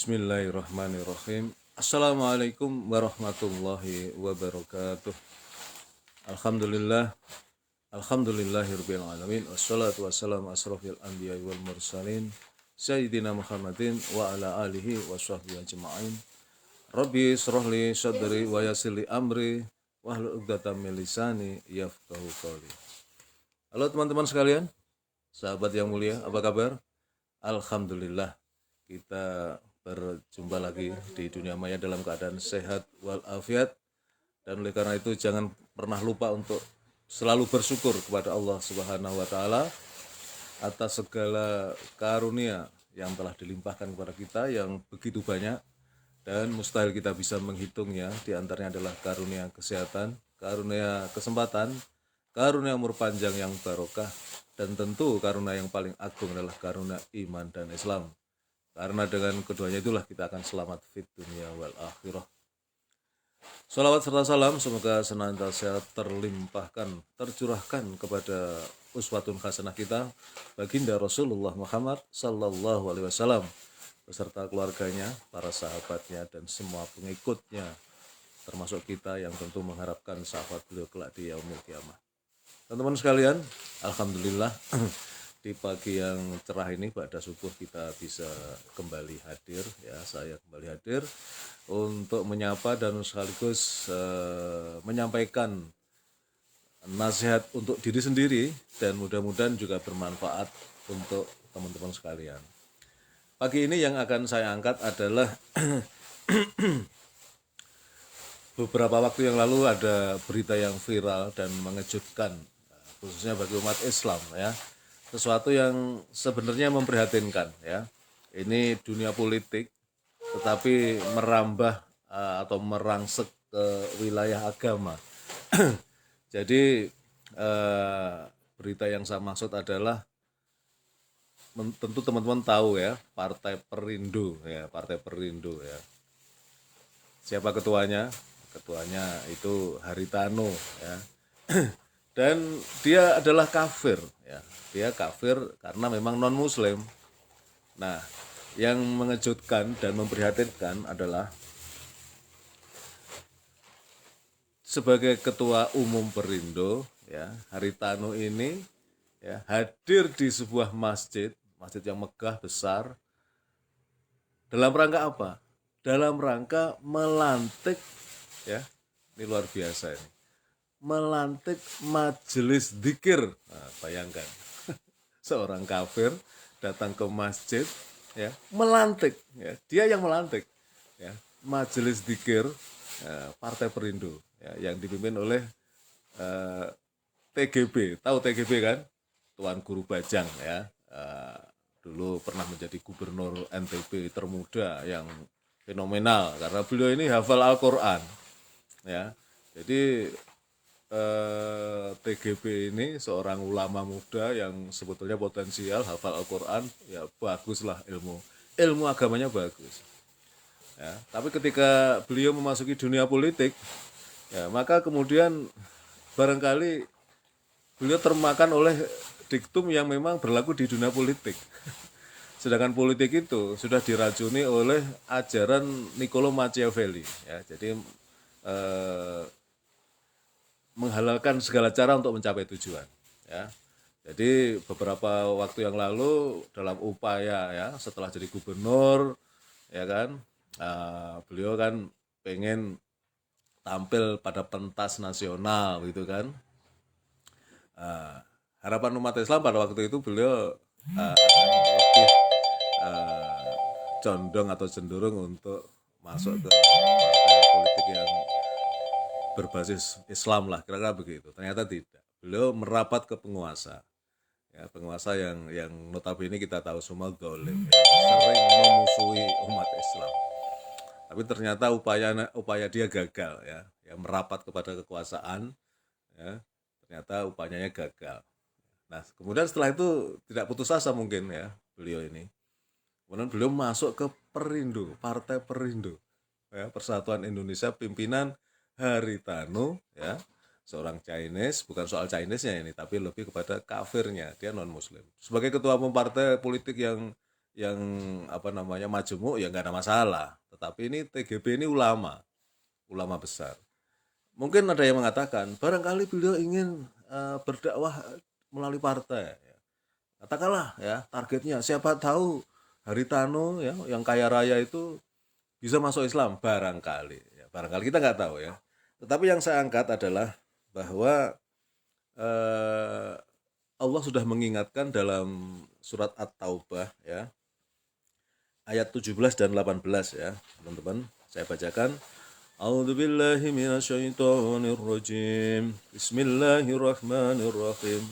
Bismillahirrahmanirrahim. Assalamualaikum warahmatullahi wabarakatuh. Alhamdulillah. Alhamdulillahirabbil alamin. Wassalatu wassalamu asrofil anbiya'i wal mursalin Sayyidina Muhammadin wa ala alihi wa sahbihi ajma'in. Rabbi shrahli sadri wa yassirli amri wahlul 'uqdatam min lisani yafqahu qawli. Halo teman-teman sekalian, sahabat yang mulia, apa kabar? Alhamdulillah, kita berjumpa lagi di dunia maya dalam keadaan sehat walafiat, dan oleh karena itu jangan pernah lupa untuk selalu bersyukur kepada Allah Subhanahu wa taala atas segala karunia yang telah dilimpahkan kepada kita yang begitu banyak dan mustahil kita bisa menghitungnya. Di antaranya adalah karunia kesehatan, karunia kesempatan, karunia umur panjang yang barokah, dan tentu karunia yang paling agung adalah karunia iman dan Islam. Karena dengan keduanya itulah kita akan selamat fit dunia wal akhirah. Salawat serta salam semoga senantiasa terlimpahkan, tercurahkan kepada uswatun hasanah kita, baginda Rasulullah Muhammad sallallahu alaihi wasallam beserta keluarganya, para sahabatnya, dan semua pengikutnya, termasuk kita yang tentu mengharapkan sahabat beliau kelak di yaumil kiamah. Teman-teman sekalian, alhamdulillah di pagi yang cerah ini pada subuh kita bisa kembali hadir, ya, saya kembali hadir untuk menyapa dan sekaligus menyampaikan nasihat untuk diri sendiri dan mudah-mudahan juga bermanfaat untuk teman-teman sekalian. Pagi ini yang akan saya angkat adalah beberapa waktu yang lalu ada berita yang viral dan mengejutkan, khususnya bagi umat Islam, ya. Sesuatu yang sebenarnya memprihatinkan, ya. Ini dunia politik tetapi merambah atau merangsek ke wilayah agama. Jadi berita yang saya maksud adalah tentu teman-teman tahu, ya, Partai Perindo, ya, Partai Perindo, ya. Siapa ketuanya? Ketuanya itu Haritano, ya. Dan dia adalah kafir, ya. Dia kafir karena memang non muslim. Nah, yang mengejutkan dan memprihatinkan adalah sebagai ketua umum Perindo, ya, Haritano ini, ya, hadir di sebuah masjid yang megah besar. Dalam rangka apa? Dalam rangka melantik, ya, ini luar biasa ini, melantik majelis dzikir. Nah, bayangkan seorang kafir datang ke masjid, ya, melantik, ya, dia yang melantik, ya, majelis dzikir, ya, Partai Perindo, ya, yang dipimpin oleh TGB. Tahu TGB kan? Tuan Guru Bajang, ya, dulu pernah menjadi gubernur NTB termuda yang fenomenal karena beliau ini hafal Al-Quran, ya. Jadi TGB ini seorang ulama muda yang sebetulnya potensial, hafal Al-Quran, ya, baguslah ilmu agamanya bagus, ya. Tapi ketika beliau memasuki dunia politik, ya, maka kemudian barangkali beliau termakan oleh diktum yang memang berlaku di dunia politik. Sedangkan politik itu sudah diracuni oleh ajaran Niccolo Machiavelli, ya. Jadi menghalalkan segala cara untuk mencapai tujuan, ya. Jadi beberapa waktu yang lalu dalam upaya, ya, setelah jadi gubernur, ya kan, beliau kan pengen tampil pada pentas nasional gitu kan. Harapan umat Islam pada waktu itu beliau akan lebih condong atau cenderung untuk masuk ke partai politik yang berbasis Islam lah, kira-kira begitu. Ternyata tidak. Beliau merapat ke penguasa, ya, penguasa yang notabene kita tahu semua zalim, ya, sering memusuhi umat Islam. Tapi ternyata upaya dia gagal, ya, merapat kepada kekuasaan, ya, ternyata upayanya gagal. Nah, kemudian setelah itu tidak putus asa mungkin, ya, beliau ini. Kemudian beliau masuk ke Perindo, Partai Perindo, ya, Persatuan Indonesia pimpinan Haritano, ya, seorang Chinese, bukan soal Chinese-nya ini, tapi lebih kepada kafirnya, dia non muslim. Sebagai ketua umum partai politik yang yang majemuk ya nggak ada masalah. Tetapi ini TGB ini ulama besar. Mungkin ada yang mengatakan barangkali beliau ingin berdakwah melalui partai. Katakanlah ya targetnya siapa tahu Haritano ya yang kaya raya itu bisa masuk Islam barangkali. Ya, barangkali kita nggak tahu ya. Tetapi yang saya angkat adalah bahwa eh, Allah sudah mengingatkan dalam surat At-Taubah ya ayat 17 dan 18 ya teman-teman. Saya bacakan. A'udzubillahi minasyaitonirrajim. Bismillahirrahmanirrahim.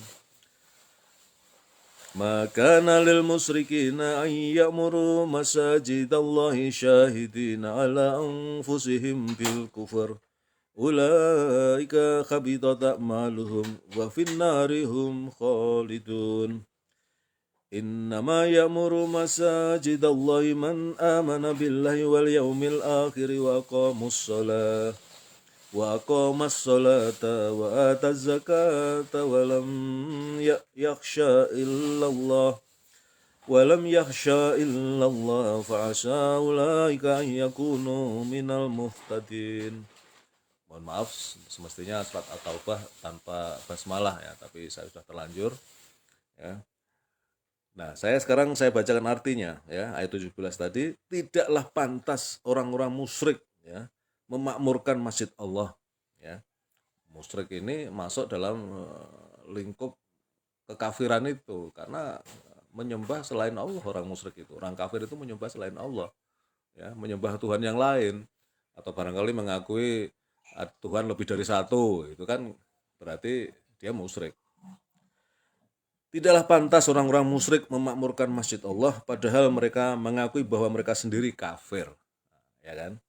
Ma kana lil musyrikina an ya'muru masajidallahi syahidina ala anfusihim bil kufur. Ulaika khabitat a'maluhum wa finnari hum khalidun. Innama ya'muru masajidallahi man amana billahi wal yawmil akhir wa aqamas salata wa ataz zakata wa lam yakhsha illallah fa'asa ulaika an yakunu minal muhtadin. Mohon maaf, semestinya surat At-Taubah tanpa basmalah ya, tapi saya sudah terlanjur ya. Nah, sekarang saya bacakan artinya ya, ayat 17 tadi, tidaklah pantas orang-orang musyrik ya memakmurkan masjid Allah ya. Musyrik ini masuk dalam lingkup kekafiran itu karena menyembah selain Allah. Orang musyrik itu, orang kafir itu menyembah selain Allah ya, menyembah Tuhan yang lain atau barangkali mengakui Tuhan lebih dari satu, itu kan berarti dia musyrik. Tidaklah pantas orang-orang musyrik memakmurkan masjid Allah padahal mereka mengakui bahwa mereka sendiri kafir. Ya kan?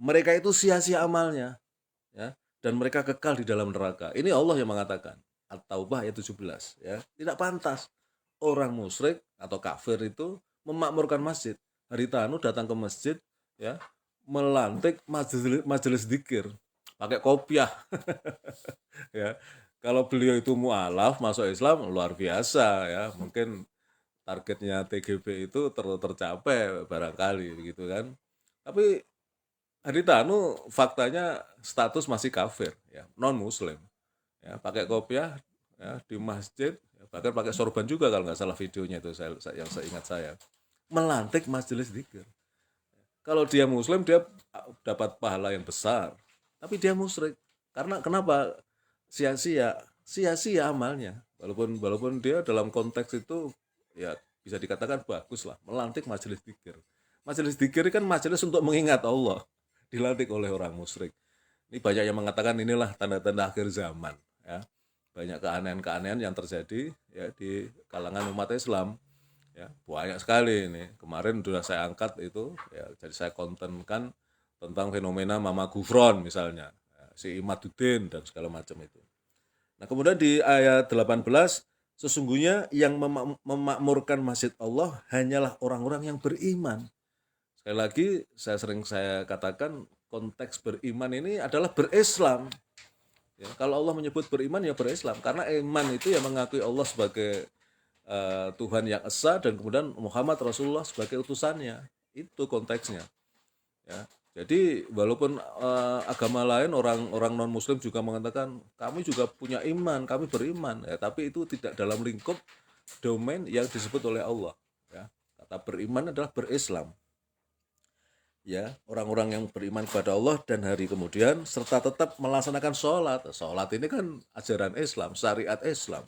Mereka itu sia-sia amalnya ya, dan mereka kekal di dalam neraka. Ini Allah yang mengatakan. At-Taubah ayat 17 ya. Tidak pantas orang musyrik atau kafir itu memakmurkan masjid. Haritanu datang ke masjid ya, melantik majelis dzikir pakai kopiah. Ya. Kalau beliau itu mualaf masuk Islam luar biasa ya. Mungkin targetnya TGB itu tercapai barangkali begitu kan. Tapi Haritanu faktanya status masih kafir ya, non muslim. Ya, pakai kopiah ya, di masjid, ya, bahkan pakai sorban juga kalau nggak salah videonya itu yang saya ingat saya. Melantik majelis dzikir. Kalau dia muslim dia dapat pahala yang besar. Tapi dia musyrik. Karena kenapa? Sia-sia amalnya. Walaupun dia dalam konteks itu ya bisa dikatakan bagus lah, melantik majelis dzikir. Majelis dzikir kan majelis untuk mengingat Allah, dilantik oleh orang musyrik. Ini banyak yang mengatakan inilah tanda-tanda akhir zaman ya. Banyak keanehan-keanehan yang terjadi ya di kalangan umat Islam. Ya, banyak sekali ini. Kemarin sudah saya angkat itu ya, jadi saya kontenkan tentang fenomena Mama Gufron misalnya, ya, si Imaduddin dan segala macam itu. Nah, kemudian di ayat 18, sesungguhnya yang memakmurkan masjid Allah hanyalah orang-orang yang beriman. Sekali lagi saya katakan konteks beriman ini adalah berislam. Ya, kalau Allah menyebut beriman ya berislam karena iman itu ya mengakui Allah sebagai Tuhan yang esa dan kemudian Muhammad Rasulullah sebagai utusannya. Itu konteksnya. Ya. Jadi walaupun agama lain orang non muslim juga mengatakan kami juga punya iman, kami beriman ya, tapi itu tidak dalam lingkup domain yang disebut oleh Allah ya. Kata beriman adalah berislam. Ya, orang-orang yang beriman kepada Allah dan hari kemudian serta tetap melaksanakan sholat. Sholat ini kan ajaran Islam, syariat Islam.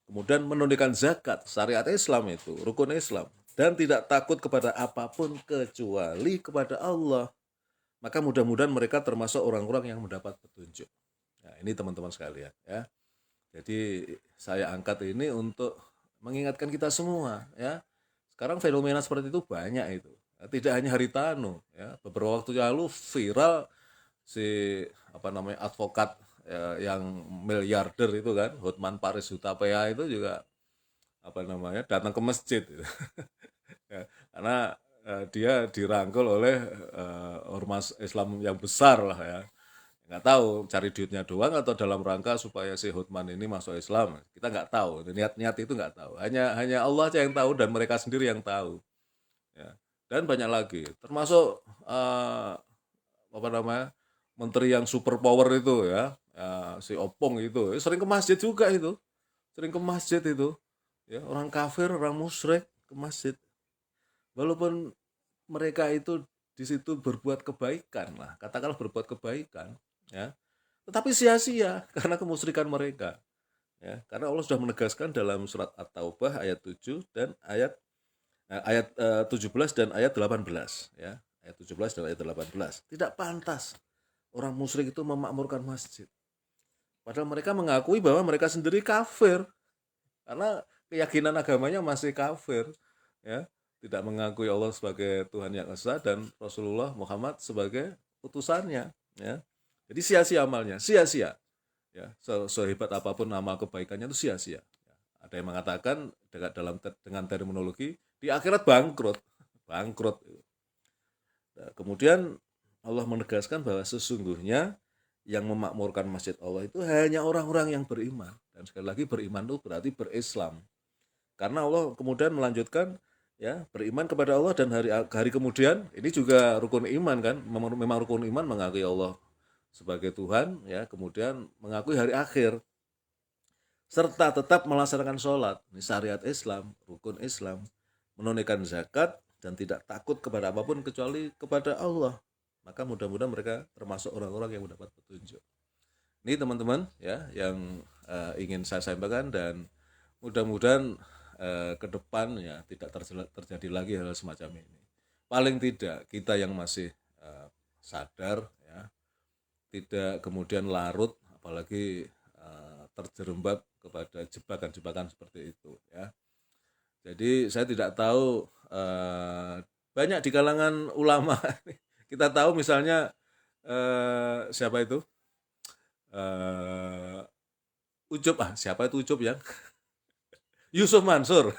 Kemudian menunaikan zakat, syariat Islam itu, rukun Islam. Dan tidak takut kepada apapun kecuali kepada Allah. Maka mudah-mudahan mereka termasuk orang-orang yang mendapat petunjuk. Nah, ini teman-teman sekalian ya. Jadi saya angkat ini untuk mengingatkan kita semua ya. Sekarang fenomena seperti itu banyak itu. Tidak hanya Haritanu ya. Beberapa waktu lalu viral si advokat yang miliarder itu kan, Hotman Paris Hutapea itu juga datang ke masjid ya, karena dia dirangkul oleh ormas Islam yang besar lah ya, Nggak tahu cari duitnya doang atau dalam rangka supaya si Hotman ini masuk Islam. Kita nggak tahu. Niat-niat itu nggak tahu. Hanya Allah aja yang tahu dan mereka sendiri yang tahu. Ya. Dan banyak lagi. Termasuk apa namanya menteri yang super power itu ya, si Opong itu sering ke masjid juga itu. Sering ke masjid itu. Ya, orang kafir, orang musyrik ke masjid. Walaupun mereka itu di situ berbuat kebaikan lah, katakanlah berbuat kebaikan, ya, tetapi sia-sia karena kemusyrikan mereka, ya, karena Allah sudah menegaskan dalam surat At-Taubah ayat 7 dan ayat 17 dan ayat 18, ya, ayat 17 dan ayat 18, tidak pantas orang musyrik itu memakmurkan masjid, padahal mereka mengakui bahwa mereka sendiri kafir karena keyakinan agamanya masih kafir, ya, tidak mengakui Allah sebagai Tuhan yang esa dan Rasulullah Muhammad sebagai utusannya, ya. Jadi sia-sia amalnya, sia-sia, ya. Sehebat apapun amal kebaikannya itu sia-sia. Ada yang mengatakan dengan terminologi di akhirat bangkrut, bangkrut. Nah, kemudian Allah menegaskan bahwa sesungguhnya yang memakmurkan masjid Allah itu hanya orang-orang yang beriman. Dan sekali lagi beriman itu berarti berislam. Karena Allah kemudian melanjutkan, ya, beriman kepada Allah dan hari kemudian, ini juga rukun iman kan, memang rukun iman mengakui Allah sebagai Tuhan, ya, kemudian mengakui hari akhir, serta tetap melaksanakan sholat, ini syariat Islam, rukun Islam, menunaikan zakat dan tidak takut kepada apapun kecuali kepada Allah. Maka mudah-mudahan mereka termasuk orang-orang yang mendapat petunjuk. Ini teman-teman, ya, yang ingin saya sampaikan, dan mudah-mudahan ke depan ya tidak terjadi lagi hal semacam ini. Paling tidak kita yang masih sadar, ya, tidak kemudian larut, apalagi terjerembab kepada jebakan-jebakan seperti itu, ya. Jadi saya tidak tahu, banyak di kalangan ulama kita tahu misalnya siapa itu siapa itu Ucup yang Yusuf Mansur.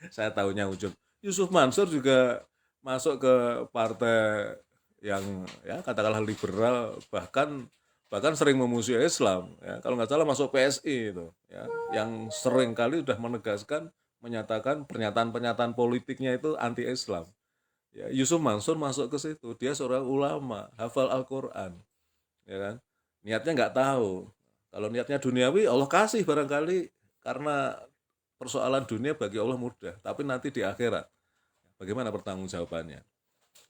Saya tahunya Ucup. Yusuf Mansur juga masuk ke partai yang, ya, katakanlah liberal, bahkan sering memusuhi Islam, ya. Kalau nggak salah masuk PSI itu, ya, yang sering kali sudah menegaskan, menyatakan pernyataan-pernyataan politiknya itu anti Islam. Ya, Yusuf Mansur masuk ke situ. Dia seorang ulama, hafal Al-Quran, ya kan. Niatnya nggak tahu. Kalau niatnya duniawi, Allah kasih barangkali karena persoalan dunia bagi Allah mudah. Tapi nanti di akhirat, bagaimana pertanggungjawabannya?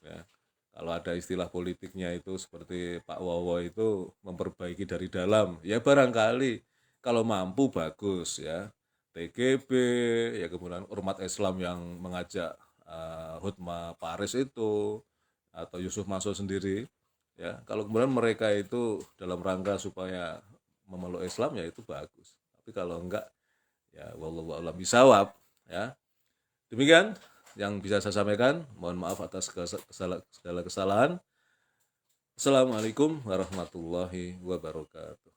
Ya, kalau ada istilah politiknya itu seperti Pak Wowo itu memperbaiki dari dalam, ya barangkali kalau mampu bagus, ya. TGB, ya, kemudian umat Islam yang mengajak Hutma Paris itu, atau Yusuf Mansur sendiri, ya, kalau kemudian mereka itu dalam rangka supaya memeluk Islam, ya itu bagus. Tapi kalau enggak, ya wallahu a'lam bishawab, ya. Demikian yang bisa saya sampaikan. Mohon maaf atas segala kesalahan. Assalamualaikum warahmatullahi wabarakatuh.